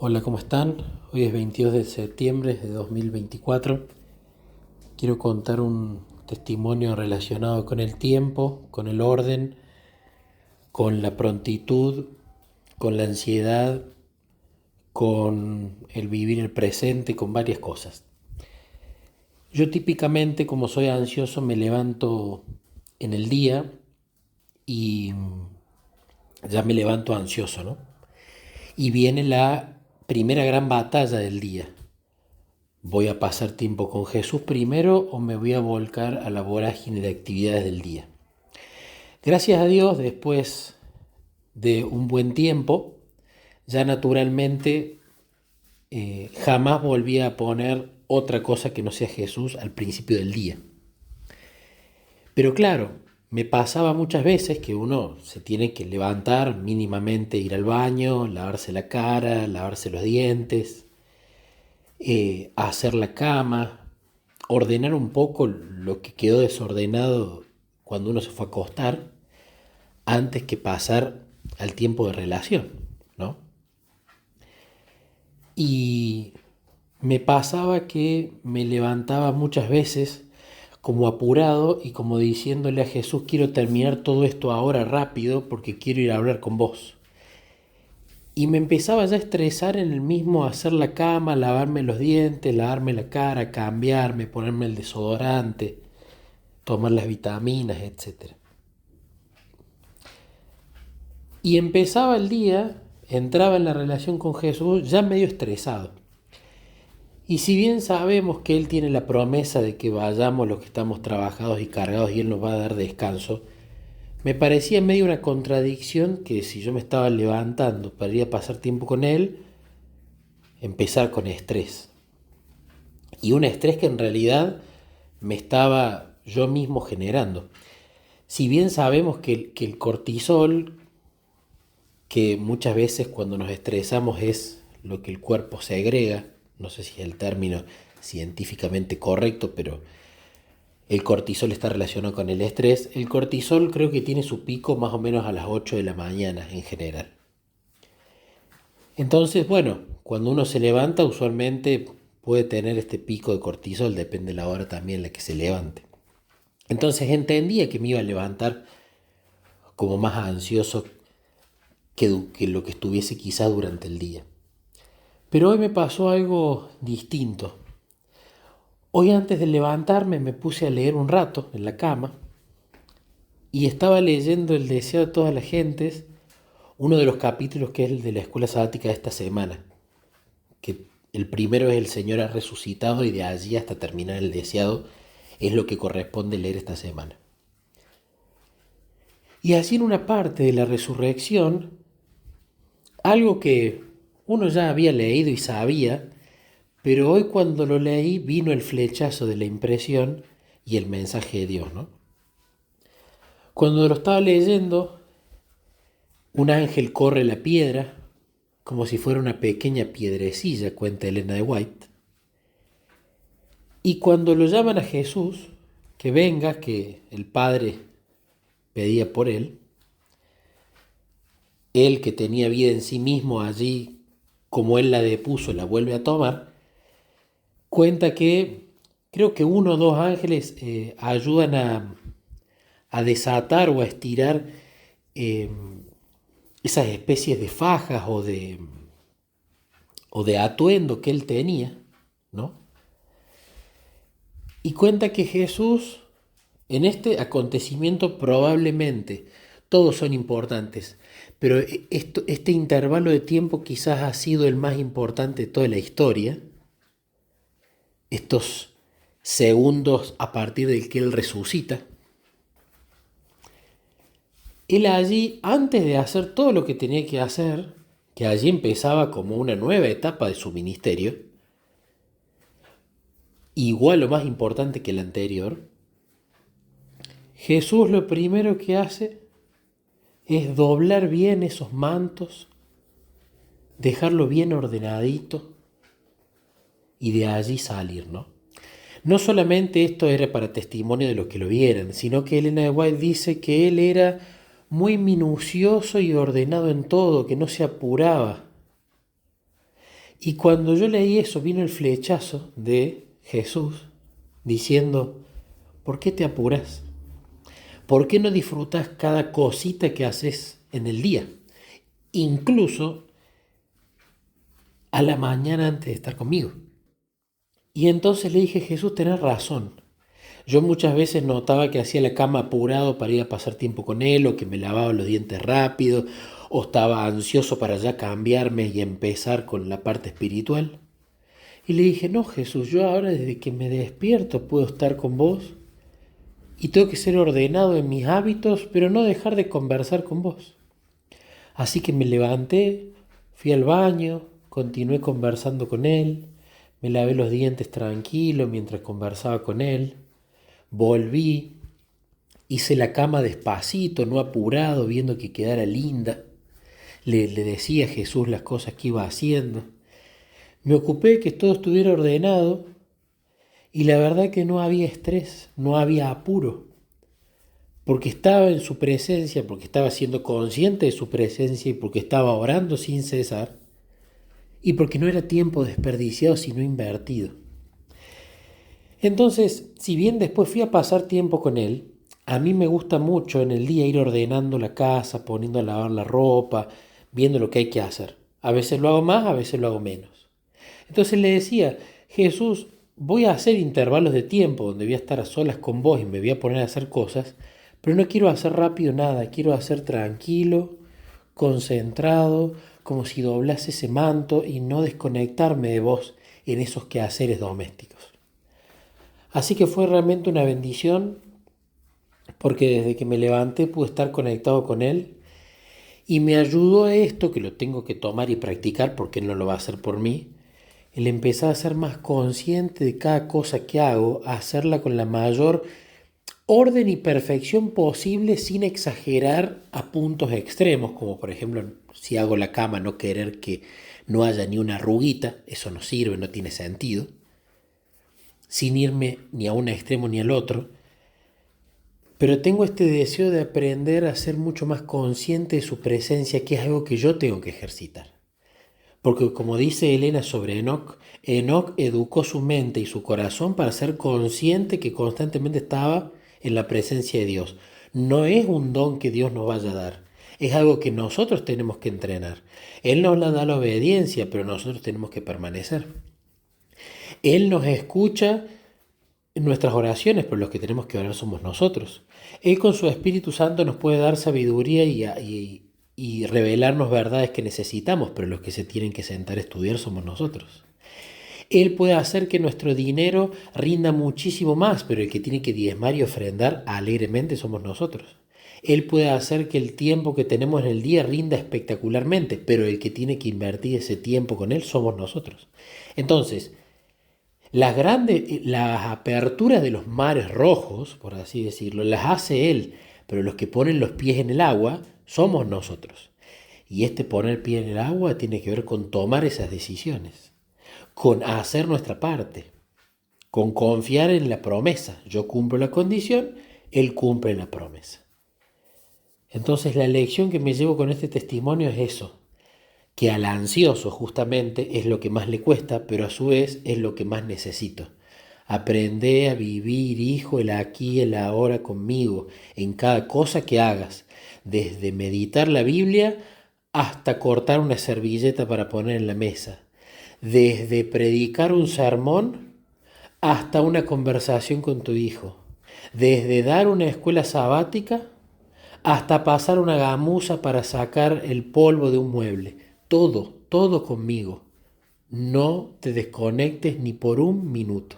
Hola, ¿cómo están? Hoy es 22 de septiembre de 2024. Quiero contar un testimonio relacionado con el tiempo, con el orden, con la prontitud, con la ansiedad, con el vivir el presente, con varias cosas. Yo típicamente, como soy ansioso, me levanto en el día y ya me levanto ansioso, ¿no? Y viene la primera gran batalla del día. ¿Voy a pasar tiempo con Jesús primero o me voy a volcar a la vorágine de actividades del día? Gracias a Dios, después de un buen tiempo, ya naturalmente jamás volví a poner otra cosa que no sea Jesús al principio del día. Pero claro, me pasaba muchas veces que uno se tiene que levantar mínimamente, ir al baño, lavarse la cara, lavarse los dientes, hacer la cama, ordenar un poco lo que quedó desordenado cuando uno se fue a acostar antes que pasar al tiempo de relación, ¿no? Y me pasaba que me levantaba muchas veces como apurado y como diciéndole a Jesús, quiero terminar todo esto ahora rápido porque quiero ir a hablar con vos. Y me empezaba ya a estresar en el mismo hacer la cama, lavarme los dientes, lavarme la cara, cambiarme, ponerme el desodorante, tomar las vitaminas, etcétera. Y empezaba el día, entraba en la relación con Jesús ya medio estresado. Y si bien sabemos que Él tiene la promesa de que vayamos los que estamos trabajados y cargados y Él nos va a dar descanso, me parecía medio una contradicción que si yo me estaba levantando para ir a pasar tiempo con Él, empezar con estrés. Y un estrés que en realidad me estaba yo mismo generando. Si bien sabemos que el cortisol, que muchas veces cuando nos estresamos es lo que el cuerpo segrega, no sé si es el término científicamente correcto, pero el cortisol está relacionado con el estrés. El cortisol creo que tiene su pico más o menos a las 8 de la mañana en general. Entonces, bueno, cuando uno se levanta usualmente puede tener este pico de cortisol, depende de la hora también en la que se levante. Entonces entendía que me iba a levantar como más ansioso que lo que estuviese quizá durante el día. Pero hoy me pasó algo distinto. Hoy antes de levantarme me puse a leer un rato en la cama y estaba leyendo El deseo de todas las gentes, uno de los capítulos que es el de la escuela sabática de esta semana, que el primero es El Señor ha resucitado y de allí hasta terminar el deseado es lo que corresponde leer esta semana. Y así en una parte de la resurrección, algo que uno ya había leído y sabía, pero hoy cuando lo leí vino el flechazo de la impresión y el mensaje de Dios, ¿no? Cuando lo estaba leyendo, un ángel corre la piedra, como si fuera una pequeña piedrecilla, cuenta Elena de White. Y cuando lo llaman a Jesús, que venga, que el Padre pedía por él que tenía vida en sí mismo allí, como él la depuso, la vuelve a tomar, cuenta que creo que uno o dos ángeles ayudan a desatar o a estirar eh, esas especies de fajas o de atuendo que él tenía, ¿no? Y cuenta que Jesús, en este acontecimiento probablemente, todos son importantes, pero este intervalo de tiempo quizás ha sido el más importante de toda la historia, estos segundos a partir del que Él resucita. Él allí, antes de hacer todo lo que tenía que hacer, que allí empezaba como una nueva etapa de su ministerio, igual o más importante que la anterior, Jesús lo primero que hace es doblar bien esos mantos, dejarlo bien ordenadito y de allí salir, ¿no? No solamente esto era para testimonio de los que lo vieran, sino que Elena de White dice que él era muy minucioso y ordenado en todo, que no se apuraba. Y cuando yo leí eso, vino el flechazo de Jesús diciendo, ¿por qué te apuras? ¿Por qué no disfrutas cada cosita que haces en el día? Incluso a la mañana antes de estar conmigo. Y entonces le dije, Jesús, tenés razón. Yo muchas veces notaba que hacía la cama apurado para ir a pasar tiempo con él, o que me lavaba los dientes rápido, o estaba ansioso para ya cambiarme y empezar con la parte espiritual. Y le dije, no, Jesús, yo ahora desde que me despierto puedo estar con vos y tengo que ser ordenado en mis hábitos, pero no dejar de conversar con vos. Así que me levanté, fui al baño, continué conversando con él, me lavé los dientes tranquilo mientras conversaba con él, volví, hice la cama despacito, no apurado, viendo que quedara linda. Le decía a Jesús las cosas que iba haciendo. Me ocupé de que todo estuviera ordenado y la verdad que no había estrés, no había apuro, porque estaba en su presencia, porque estaba siendo consciente de su presencia y porque estaba orando sin cesar y porque no era tiempo desperdiciado sino invertido. Entonces, si bien después fui a pasar tiempo con él, a mí me gusta mucho en el día ir ordenando la casa, poniendo a lavar la ropa, viendo lo que hay que hacer. A veces lo hago más, a veces lo hago menos. Entonces le decía, Jesús, voy a hacer intervalos de tiempo donde voy a estar a solas con vos y me voy a poner a hacer cosas, pero no quiero hacer rápido nada, quiero hacer tranquilo, concentrado, como si doblase ese manto y no desconectarme de vos en esos quehaceres domésticos. Así que fue realmente una bendición porque desde que me levanté pude estar conectado con Él y me ayudó a esto, que lo tengo que tomar y practicar porque Él no lo va a hacer por mí, el empezar a ser más consciente de cada cosa que hago, a hacerla con la mayor orden y perfección posible sin exagerar a puntos extremos, como por ejemplo si hago la cama no querer que no haya ni una arruguita, eso no sirve, no tiene sentido, sin irme ni a un extremo ni al otro, pero tengo este deseo de aprender a ser mucho más consciente de su presencia, que es algo que yo tengo que ejercitar. Porque como dice Elena sobre Enoc, Enoc educó su mente y su corazón para ser consciente que constantemente estaba en la presencia de Dios. No es un don que Dios nos vaya a dar, es algo que nosotros tenemos que entrenar. Él nos da la obediencia, pero nosotros tenemos que permanecer. Él nos escucha en nuestras oraciones, pero los que tenemos que orar somos nosotros. Él con su Espíritu Santo nos puede dar sabiduría y revelarnos verdades que necesitamos, pero los que se tienen que sentar a estudiar somos nosotros. Él puede hacer que nuestro dinero rinda muchísimo más, pero el que tiene que diezmar y ofrendar alegremente somos nosotros. Él puede hacer que el tiempo que tenemos en el día rinda espectacularmente, pero el que tiene que invertir ese tiempo con Él somos nosotros. Entonces, las aperturas de los mares rojos, por así decirlo, las hace Él, pero los que ponen los pies en el agua somos nosotros. Y este poner pie en el agua tiene que ver con tomar esas decisiones, con hacer nuestra parte, con confiar en la promesa. Yo cumplo la condición, Él cumple la promesa. Entonces la lección que me llevo con este testimonio es eso, que al ansioso justamente es lo que más le cuesta, pero a su vez es lo que más necesito. Aprende a vivir, hijo, el aquí, el ahora conmigo, en cada cosa que hagas, desde meditar la Biblia hasta cortar una servilleta para poner en la mesa, desde predicar un sermón hasta una conversación con tu hijo, desde dar una escuela sabática hasta pasar una gamuza para sacar el polvo de un mueble. Todo conmigo. No te desconectes ni por un minuto.